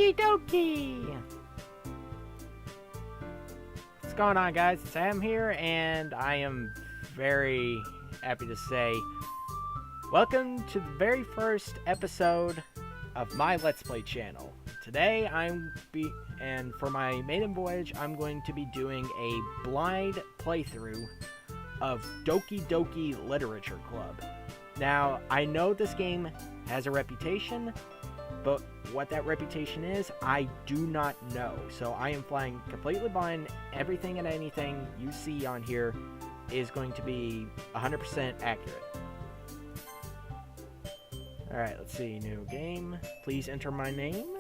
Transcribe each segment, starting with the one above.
Doki Doki! What's going on, guys? Sam here, and I am very happy to say welcome to the very first episode of my Let's Play channel. Today, and for my Maiden Voyage, I'm going to be doing a blind playthrough of Doki Doki Literature Club. Now, I know this game has a reputation, but what that reputation is, I do not know. So I am flying completely blind. Everything and anything you see on here is going to be 100% accurate. Alright, let's see. New game. Please enter my name.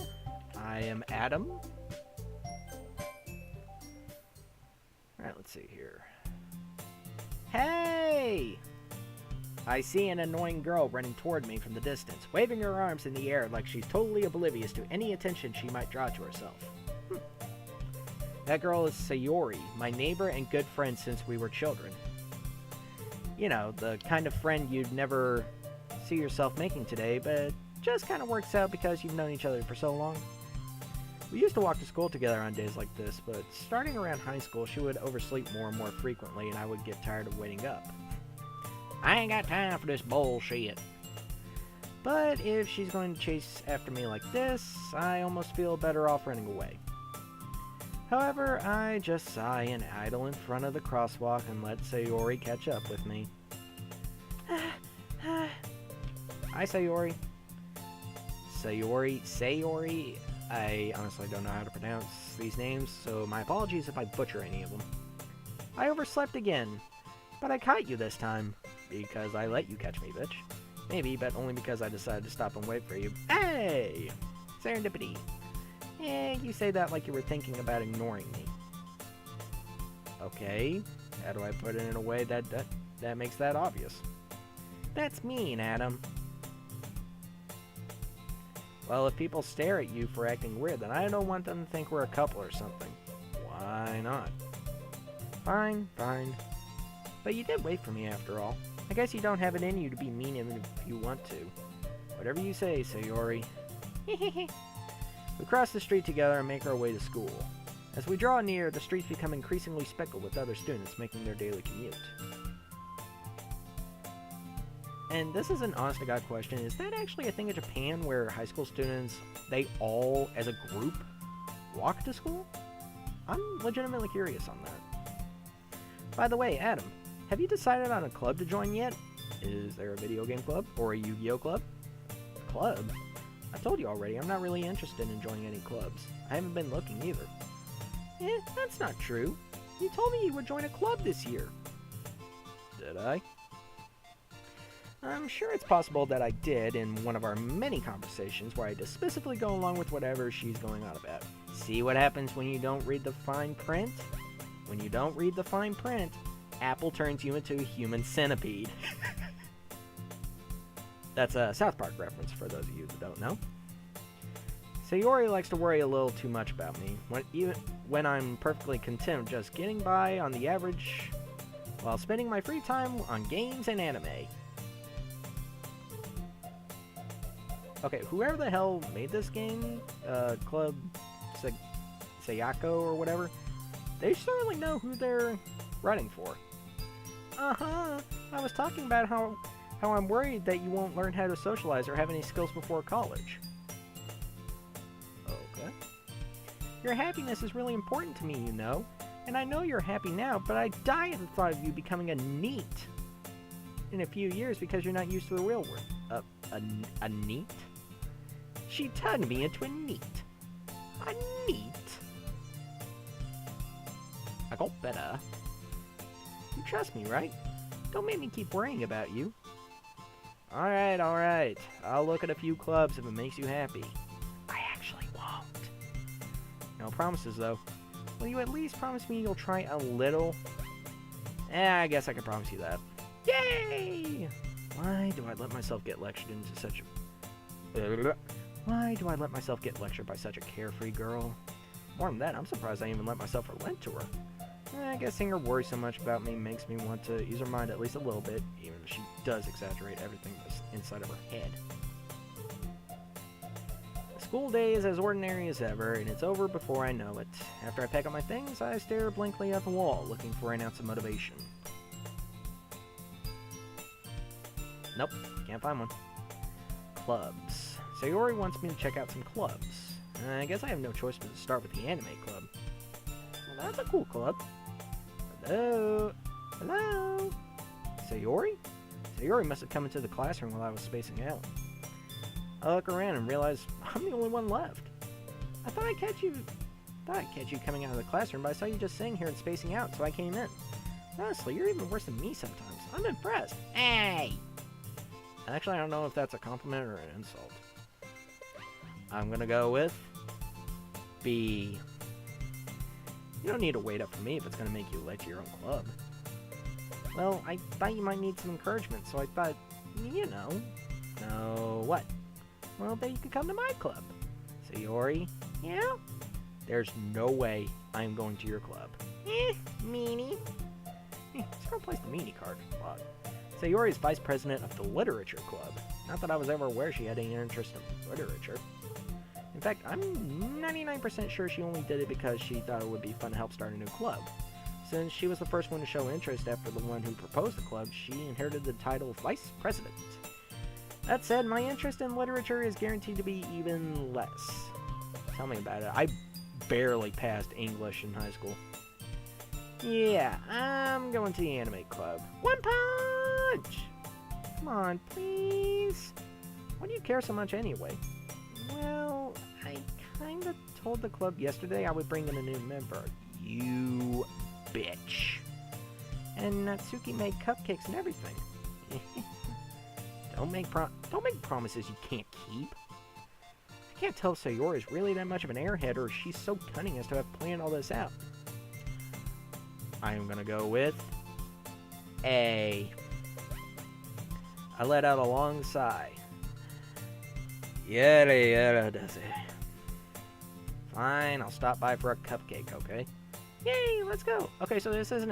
I am Adam. Alright, let's see here. Hey! I see an annoying girl running toward me from the distance, waving her arms in the air like she's totally oblivious to any attention she might draw to herself. That girl is Sayori, my neighbor and good friend since we were children. You know, the kind of friend you'd never see yourself making today, but just kind of works out because you've known each other for so long. We used to walk to school together on days like this, but starting around high school, she would oversleep more and more frequently, and I would get tired of waiting up. I ain't got time for this bullshit. But if she's going to chase after me like this, I almost feel better off running away. However, I just sigh and idle in front of the crosswalk and let Sayori catch up with me. Hi, Sayori. Sayori. I honestly don't know how to pronounce these names, so my apologies if I butcher any of them. I overslept again, but I caught you this time. Because I let you catch me, bitch. Maybe, but only because I decided to stop and wait for you. Hey! Serendipity. Eh, you say that like you were thinking about ignoring me. Okay. How do I put it in a way that makes that obvious? That's mean, Adam. Well, if people stare at you for acting weird, then I don't want them to think we're a couple or something. Why not? Fine. But you did wait for me after all. I guess you don't have it in you to be mean even if you want to. Whatever you say, Sayori. We cross the street together and make our way to school. As we draw near, the streets become increasingly speckled with other students making their daily commute. And this is an honest-to-God question. Is that actually a thing in Japan where high school students, they all, as a group, walk to school? I'm legitimately curious on that. By the way, Adam, have you decided on a club to join yet? Is there a video game club or a Yu-Gi-Oh club? Club? I told you already, I'm not really interested in joining any clubs. I haven't been looking either. That's not true. You told me you would join a club this year. Did I? I'm sure it's possible that I did in one of our many conversations where I just specifically go along with whatever she's going on about. See what happens when you don't read the fine print? When you don't read the fine print, Apple turns you into a human centipede. That's a South Park reference for those of you that don't know. Sayori likes to worry a little too much about me, when I'm perfectly content just getting by on the average while spending my free time on games and anime. Okay, whoever the hell made this game, Club Sayako or whatever, they certainly know who they're writing for. I was talking about how I'm worried that you won't learn how to socialize or have any skills before college. Okay. Your happiness is really important to me, you know. And I know you're happy now, but I die at the thought of you becoming a NEET in a few years because you're not used to the real world. A NEET? She turned me into a NEET. A NEET? I got better. You trust me, right? Don't make me keep worrying about you. Alright. I'll look at a few clubs if it makes you happy. I actually won't. No promises, though. Will you at least promise me you'll try a little? I guess I can promise you that. Yay! Why do I let myself get lectured into such a... Why do I let myself get lectured by such a carefree girl? More than that, I'm surprised I even let myself relent to her. I guess seeing her worry so much about me makes me want to ease her mind at least a little bit, even if she does exaggerate everything that's inside of her head. School day is as ordinary as ever, and it's over before I know it. After I pack up my things, I stare blankly at the wall, looking for an ounce of motivation. Nope, can't find one. Clubs. Sayori wants me to check out some clubs. I guess I have no choice but to start with the anime club. Well, that's a cool club. Hello? Hello? Sayori? Sayori must have come into the classroom while I was spacing out. I look around and realize I'm the only one left. I thought I'd catch you coming out of the classroom, but I saw you just sitting here and spacing out, so I came in. Honestly, you're even worse than me sometimes. I'm impressed. Hey! Actually, I don't know if that's a compliment or an insult. I'm gonna go with B. You don't need to wait up for me if it's gonna make you late to your own club. Well, I thought you might need some encouragement, so I thought, you know. No, what? Well, then you could come to my club. Sayori? Yeah? There's no way I'm going to your club. Meanie. Just go place the meanie card. Wow. Sayori is vice president of the Literature Club. Not that I was ever aware she had any interest in literature. In fact, I'm 99% sure she only did it because she thought it would be fun to help start a new club. Since she was the first one to show interest after the one who proposed the club, she inherited the title of vice president. That said, my interest in literature is guaranteed to be even less. Tell me about it. I barely passed English in high school. Yeah, I'm going to the anime club. One punch! Come on, please. Why do you care so much anyway? Well, I kinda told the club yesterday I would bring in a new member. You bitch. And Natsuki made cupcakes and everything. Don't make promises you can't keep. I can't tell if Sayori is really that much of an airhead or she's so cunning as to have planned all this out. I am gonna go with A. I let out a long sigh. Yada does it. Fine, I'll stop by for a cupcake, okay? Yay, let's go. Okay, so this isn't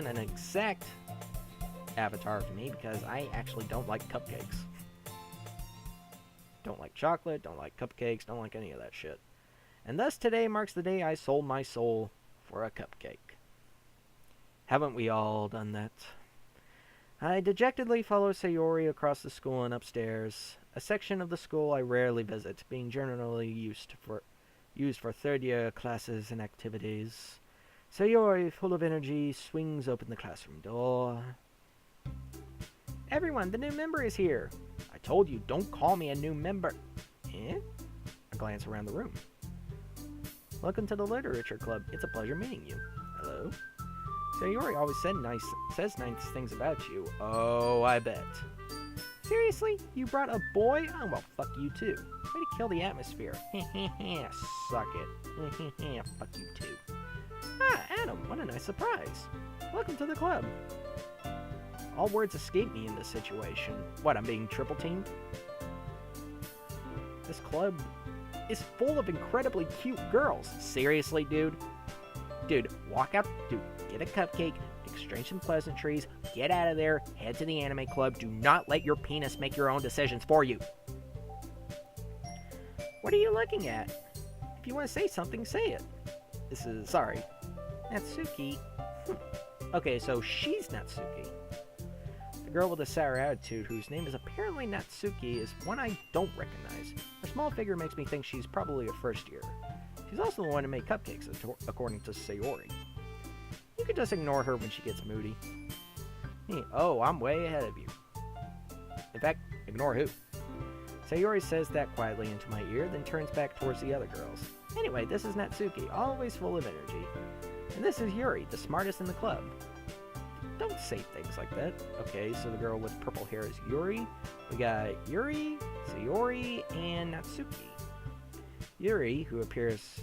an exact avatar for me because I actually don't like cupcakes. Don't like chocolate, don't like cupcakes, don't like any of that shit. And thus today marks the day I sold my soul for a cupcake. Haven't we all done that? I dejectedly follow Sayori across the school and upstairs, a section of the school I rarely visit, being generally used for third-year classes and activities. Sayori, full of energy, swings open the classroom door. Everyone, the new member is here. I told you, don't call me a new member. Eh? I glance around the room. Welcome to the Literature Club. It's a pleasure meeting you. Hello? Sayori always says nice things about you. Oh, I bet. Seriously? You brought a boy? Oh, well, fuck you too. Way to kill the atmosphere. Suck it. Fuck you too. Ah, Adam, what a nice surprise. Welcome to the club. All words escape me in this situation. What, I'm being triple teamed? This club is full of incredibly cute girls. Seriously, dude? Dude, walk out. Dude, get a cupcake, exchange some pleasantries, get out of there, head to the anime club. Do not let your penis make your own decisions for you. What are you looking at? If you want to say something, say it. Sorry. Natsuki. Okay, so she's Natsuki. The girl with a sour attitude, whose name is apparently Natsuki, is one I don't recognize. Her small figure makes me think she's probably a first year. She's also the one who made cupcakes, according to Sayori. You could just ignore her when she gets moody. Oh, I'm way ahead of you. In fact, ignore who? Sayori says that quietly into my ear, then turns back towards the other girls. Anyway, this is Natsuki, always full of energy. And this is Yuri, the smartest in the club. Don't say things like that. Okay, so the girl with purple hair is Yuri. We got Yuri, Sayori, and Natsuki. Yuri, who appears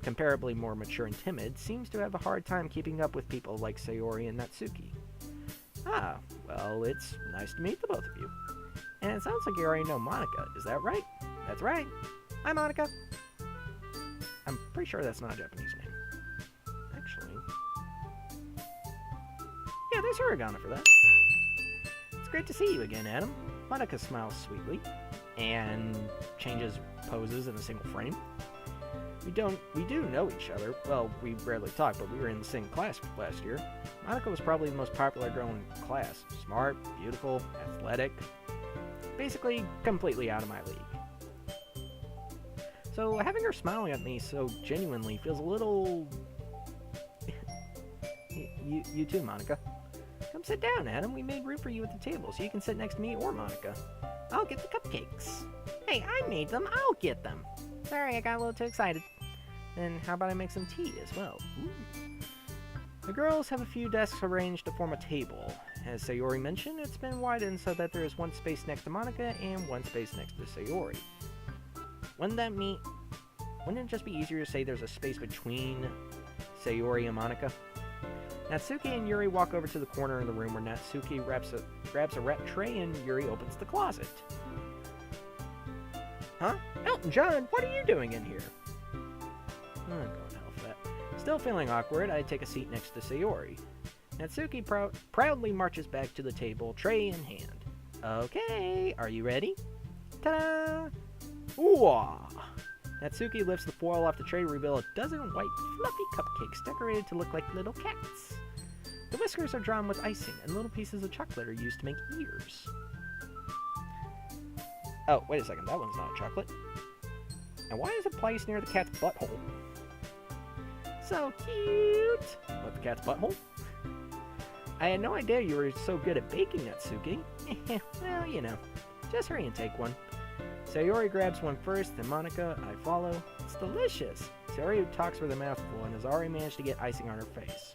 comparably more mature and timid, seems to have a hard time keeping up with people like Sayori and Natsuki. Ah, well, it's nice to meet the both of you. And it sounds like you already know Monica, is that right? That's right. Hi, Monica. I'm pretty sure that's not a Japanese name. Actually. Yeah, there's hiragana for that. It's great to see you again, Adam. Monica smiles sweetly. and changes poses in a single frame. We do know each other. Well, we rarely talk, but we were in the same class last year. Monika was probably the most popular girl in class. Smart, beautiful, athletic. Basically, completely out of my league. So, having her smiling at me so genuinely feels a little... you too, Monika. Come sit down, Adam. We made room for you at the table, so you can sit next to me or Monika. I'll get the cupcakes. Hey, I made them. I'll get them. Sorry, I got a little too excited. Then how about I make some tea as well? Ooh. The girls have a few desks arranged to form a table. As Sayori mentioned, it's been widened so that there is one space next to Monika and one space next to Sayori. Wouldn't it just be easier to say there's a space between Sayori and Monika? Natsuki and Yuri walk over to the corner of the room where Natsuki grabs a wrap tray and Yuri opens the closet. Huh? Elton John, what are you doing in here? Oh, God hell for that. Still feeling awkward, I take a seat next to Sayori. Natsuki proudly marches back to the table, tray in hand. Okay, are you ready? Ta-da! Ooh! Natsuki lifts the foil off the tray to reveal a dozen white, fluffy cupcakes decorated to look like little cats. The whiskers are drawn with icing, and little pieces of chocolate are used to make ears. Oh, wait a second, that one's not chocolate. And why is it placed near the cat's butthole? So cute! What, the cat's butthole? I had no idea you were so good at baking, Natsuki. Well, you know. Just hurry and take one. Sayori grabs one first, then Monika, I follow. It's delicious! Sayori talks with a mouthful and has already managed to get icing on her face.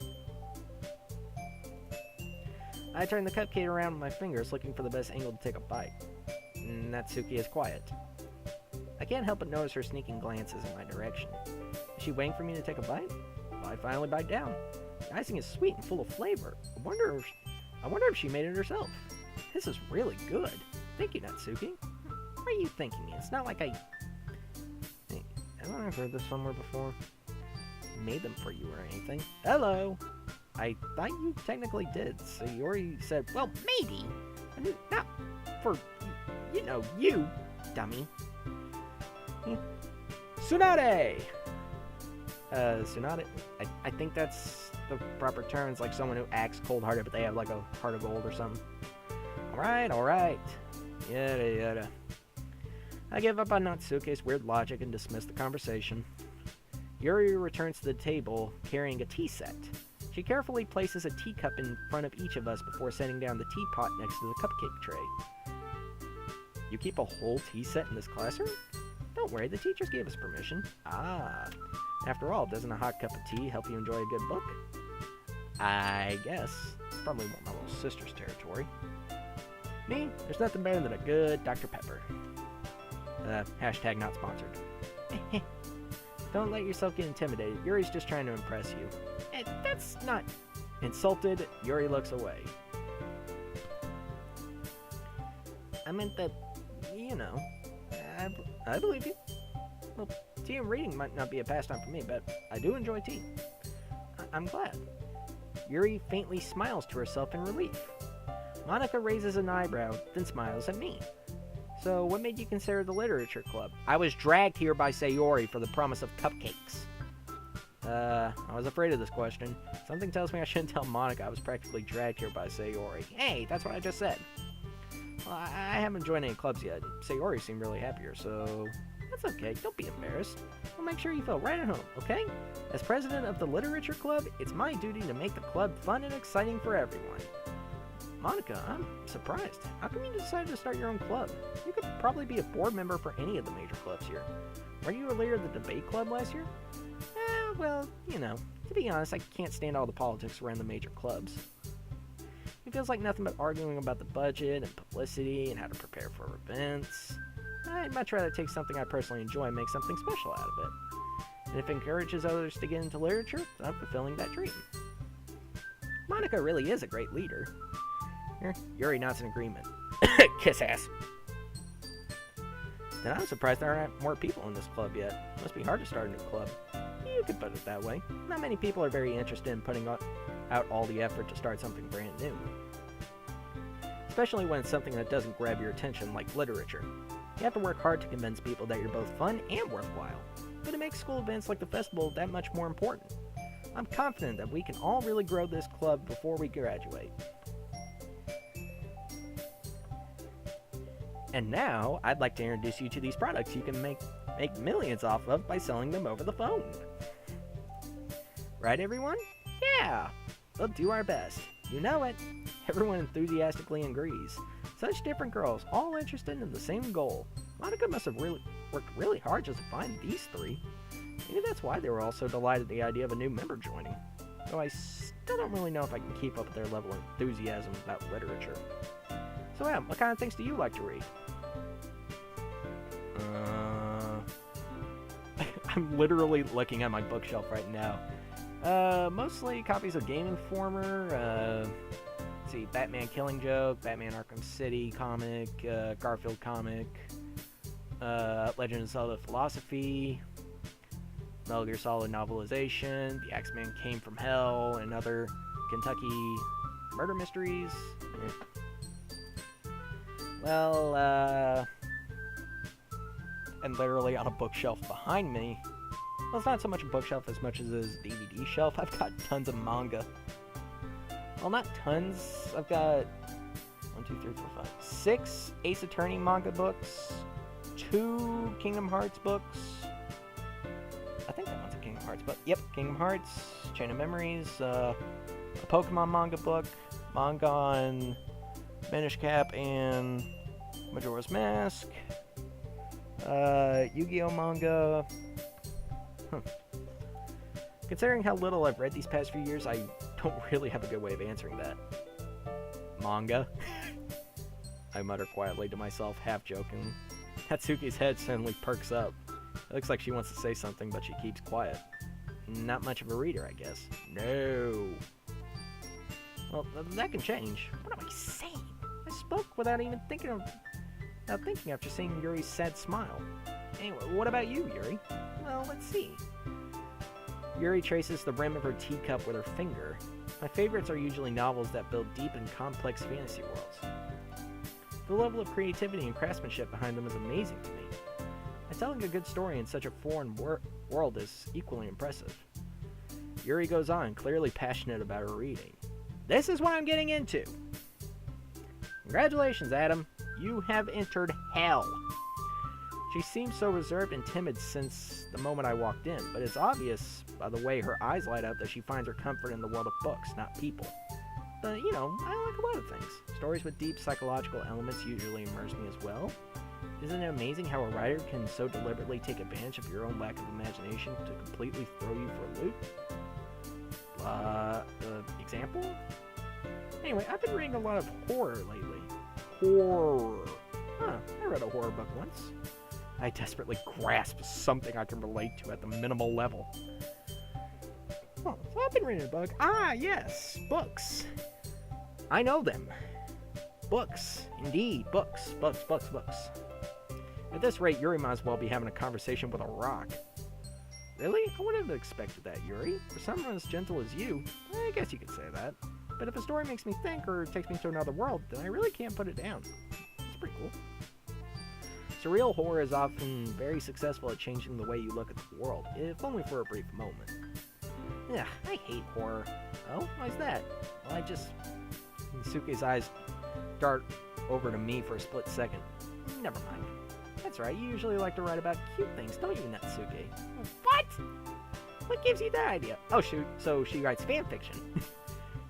I turn the cupcake around with my fingers, looking for the best angle to take a bite. Natsuki is quiet. I can't help but notice her sneaking glances in my direction. Is she waiting for me to take a bite? Well, I finally bite down. The icing is sweet and full of flavor. I wonder if she made it herself. This is really good. Thank you, Natsuki. What are you thinking? It's not like I don't know if I've heard this somewhere before. Made them for you or anything. Hello! I thought you technically did. Sayori said, well, maybe. Not for, you, dummy. Tsunade! Tsunade? I think that's the proper term. It's like someone who acts cold-hearted, but they have like a heart of gold or something. Alright. Yada yada. I give up on Natsuki's weird logic and dismiss the conversation. Yuri returns to the table, carrying a tea set. She carefully places a teacup in front of each of us before setting down the teapot next to the cupcake tray. You keep a whole tea set in this classroom? Don't worry, the teachers gave us permission. Ah. After all, doesn't a hot cup of tea help you enjoy a good book? I guess. It's probably more my little sister's territory. Me? There's nothing better than a good Dr. Pepper. Hashtag not sponsored. Don't let yourself get intimidated. Yuri's just trying to impress you. That's not... Insulted, Yuri looks away. I meant that, I believe you. Well, tea and reading might not be a pastime for me, but I do enjoy tea. I'm glad. Yuri faintly smiles to herself in relief. Monika raises an eyebrow, then smiles at me. So, what made you consider the literature club? I was dragged here by Sayori for the promise of cupcakes. I was afraid of this question. Something tells me I shouldn't tell Monika I was practically dragged here by Sayori. Hey, that's what I just said. Well, I haven't joined any clubs yet. Sayori seemed really happier, so... That's okay, don't be embarrassed. We'll make sure you feel right at home, okay? As president of the literature club, it's my duty to make the club fun and exciting for everyone. Monika, I'm surprised. How come you decided to start your own club? You could probably be a board member for any of the major clubs here. Weren't you a leader of the debate club last year? Well, to be honest, I can't stand all the politics around the major clubs. It feels like nothing but arguing about the budget and publicity and how to prepare for events. I'd much rather take something I personally enjoy and make something special out of it. And if it encourages others to get into literature, I'm fulfilling that dream. Monika really is a great leader. Yuri nods in agreement. Kiss ass. Then I'm surprised there aren't more people in this club yet. Must be hard to start a new club. You could put it that way. Not many people are very interested in putting out all the effort to start something brand new. Especially when it's something that doesn't grab your attention like literature. You have to work hard to convince people that you're both fun and worthwhile, but it makes school events like the festival that much more important. I'm confident that we can all really grow this club before we graduate. And now, I'd like to introduce you to these products you can make millions off of by selling them over the phone. Right, everyone? Yeah! We'll do our best. You know it. Everyone enthusiastically agrees. Such different girls, all interested in the same goal. Monica must have worked really hard just to find these three. Maybe that's why they were all so delighted at the idea of a new member joining. Though I still don't really know if I can keep up with their level of enthusiasm about literature. So Em, what kind of things do you like to read? I'm literally looking at my bookshelf right now. Mostly copies of Game Informer, let's see, Batman Killing Joke, Batman Arkham City comic, Garfield comic, Legend of Zelda Philosophy, Metal Gear Solid novelization, The Axeman Came from Hell, and other Kentucky murder mysteries. Well, and literally on a bookshelf behind me, well, it's not so much a bookshelf as much as a DVD shelf. I've got tons of manga. Well, not tons. I've got 6 Ace Attorney manga books, 2 Kingdom Hearts books. I think that one's a Kingdom Hearts book. Yep, Kingdom Hearts, Chain of Memories, a Pokemon manga book, manga on Minish Cap and Majora's Mask, Yu-Gi-Oh manga. Considering how little I've read these past few years, I don't really have a good way of answering that. Manga? I mutter quietly to myself, half joking. Natsuki's head suddenly perks up. It looks like she wants to say something, but she keeps quiet. Not much of a reader, I guess. No. Well, that can change. What am I saying? I spoke without even thinking after seeing Yuri's sad smile. Anyway, what about you, Yuri? Well, let's see. Yuri traces the rim of her teacup with her finger. My favorites are usually novels that build deep and complex fantasy worlds. The level of creativity and craftsmanship behind them is amazing to me. And telling a good story in such a foreign world is equally impressive. Yuri goes on, clearly passionate about her reading. This is what I'm getting into! Congratulations, Adam. You have entered hell. She seems so reserved and timid since the moment I walked in, but it's obvious by the way her eyes light up that she finds her comfort in the world of books, not people. But, you know, I like a lot of things. Stories with deep psychological elements usually immerse me as well. Isn't it amazing how a writer can so deliberately take advantage of your own lack of imagination to completely throw you for a loop? Example? Anyway, I've been reading a lot of horror lately. Horror. Huh, I read a horror book once. I desperately grasp something I can relate to at the minimal level. Oh, so I've been reading a book. Ah, yes, books. I know them. Books. Indeed, books. At this rate, Yuri might as well be having a conversation with a rock. Really? I wouldn't have expected that, Yuri. For someone as gentle as you, I guess you could say that. But if a story makes me think or takes me to another world, then I really can't put it down. It's pretty cool. Surreal horror is often very successful at changing the way you look at the world, if only for a brief moment. Yeah, I hate horror. Oh, why's that? Well, Natsuki's eyes dart over to me for a split second. Never mind. That's right, you usually like to write about cute things, don't you, Natsuki? What? What gives you that idea? Oh shoot, so she writes fan fiction.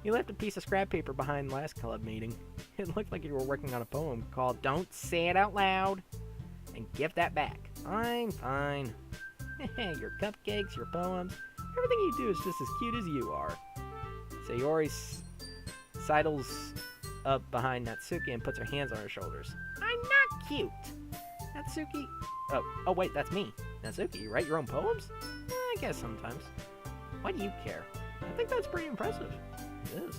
You left a piece of scrap paper behind last club meeting. It looked like you were working on a poem called Don't Say It Out Loud. And give that back. I'm fine. Your cupcakes, your poems, everything you do is just as cute as you are. Sayori sidles up behind Natsuki and puts her hands on her shoulders. I'm not cute. Natsuki... Oh wait, that's me. Natsuki, you write your own poems? I guess sometimes. Why do you care? I think that's pretty impressive. It is.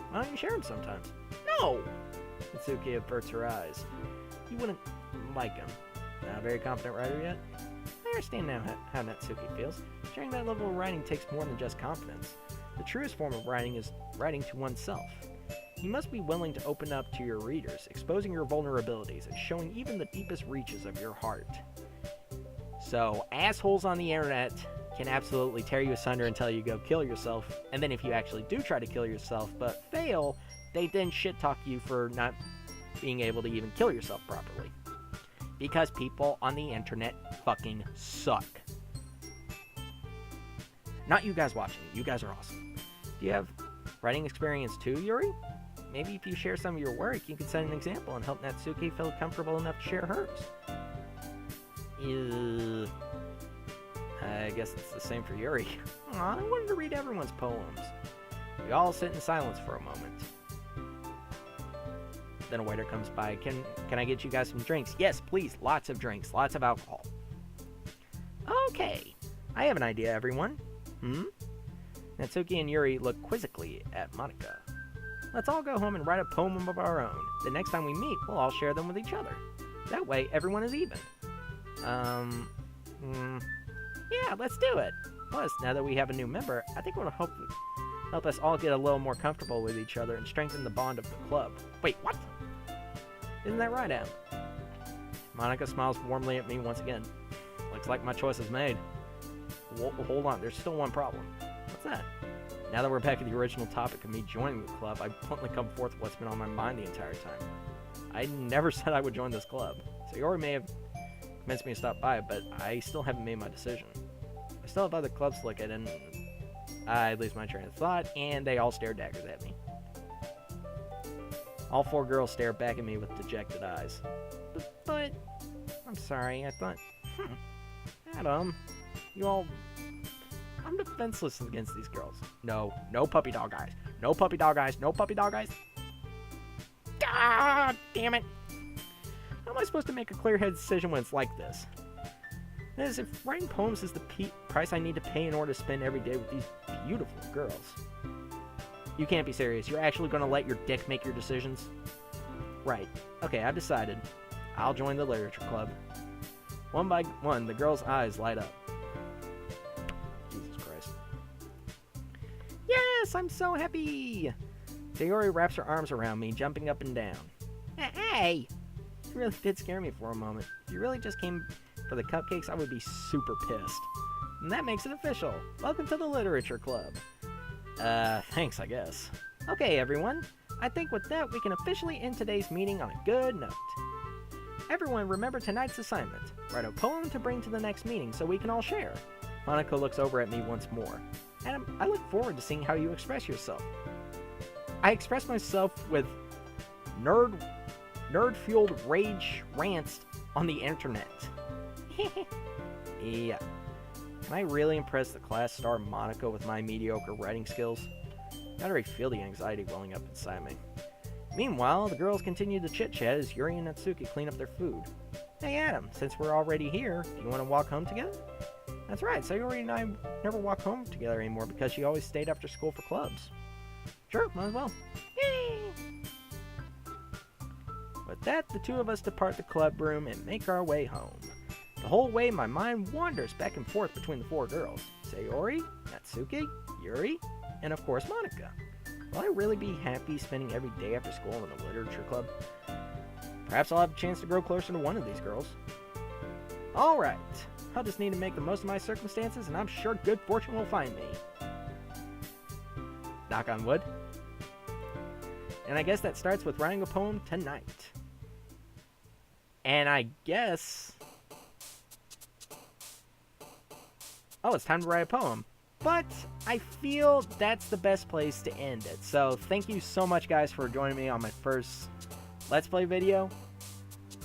Why don't you share them sometimes? No! Natsuki averts her eyes. You wouldn't like him. Not a very confident writer yet? I understand now how Natsuki feels. Sharing that level of writing takes more than just confidence. The truest form of writing is writing to oneself. You must be willing to open up to your readers, exposing your vulnerabilities and showing even the deepest reaches of your heart. So, assholes on the internet can absolutely tear you asunder and tell you to go kill yourself, and then if you actually do try to kill yourself but fail, they then shit-talk you for not being able to even kill yourself properly. Because people on the internet fucking suck. Not you guys watching. You guys are awesome. Do you have writing experience too, Yuri? Maybe if you share some of your work, you could set an example and help Natsuki feel comfortable enough to share hers. I guess it's the same for Yuri. Aw, I wanted to read everyone's poems. We all sit in silence for a moment. Then a waiter comes by. Can I get you guys some drinks? Yes, please. Lots of drinks. Lots of alcohol. Okay. I have an idea, everyone. Natsuki and Yuri look quizzically at Monika. Let's all go home and write a poem of our own. The next time we meet, we'll all share them with each other. That way, everyone is even. Yeah, let's do it. Plus, now that we have a new member, I think it will help us all get a little more comfortable with each other and strengthen the bond of the club. Wait, what? Isn't that right, Em? Monika smiles warmly at me once again. Looks like my choice is made. Hold on, there's still one problem. What's that? Now that we're back at the original topic of me joining the club, I bluntly come forth with what's been on my mind the entire time. I never said I would join this club. So Yori may have convinced me to stop by, but I still haven't made my decision. I still have other clubs to look at, and I lose my train of thought, and they all stare daggers at me. All four girls stare back at me with dejected eyes. But I'm sorry, I thought, Adam, you all... I'm defenseless against these girls. No puppy dog eyes. No puppy dog eyes. No puppy dog eyes. God damn it. How am I supposed to make a clear-headed decision when it's like this? That is, if writing poems is the price I need to pay in order to spend every day with these beautiful girls. You can't be serious. You're actually going to let your dick make your decisions? Right. Okay, I've decided. I'll join the literature club. One by one, the girls' eyes light up. Jesus Christ. Yes, I'm so happy! Sayori wraps her arms around me, jumping up and down. Hey! You really did scare me for a moment. If you really just came for the cupcakes, I would be super pissed. And that makes it official. Welcome to the literature club. Thanks, I guess. Okay, everyone. I think with that, we can officially end today's meeting on a good note. Everyone, remember tonight's assignment. Write a poem to bring to the next meeting so we can all share. Monika looks over at me once more. Adam, I look forward to seeing how you express yourself. I express myself with nerd-fueled rage rants on the internet. Yeah. Can I really impress the class star Monika with my mediocre writing skills? I already feel the anxiety welling up inside me. Meanwhile, the girls continue to chit-chat as Yuri and Natsuki clean up their food. Hey Adam, since we're already here, do you want to walk home together? That's right, Sayori and I never walk home together anymore because she always stayed after school for clubs. Sure, might as well. Yay! With that, the two of us depart the club room and make our way home. The whole way, my mind wanders back and forth between the four girls. Sayori, Natsuki, Yuri, and of course Monika. Will I really be happy spending every day after school in the literature club? Perhaps I'll have a chance to grow closer to one of these girls. Alright, I'll just need to make the most of my circumstances, and I'm sure good fortune will find me. Knock on wood. And I guess that starts with writing a poem tonight. And I guess... oh, it's time to write a poem. But I feel that's the best place to end it. So thank you so much, guys, for joining me on my first Let's Play video.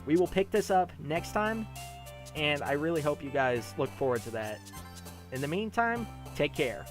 We will pick this up next time, and I really hope you guys look forward to that. In the meantime, take care.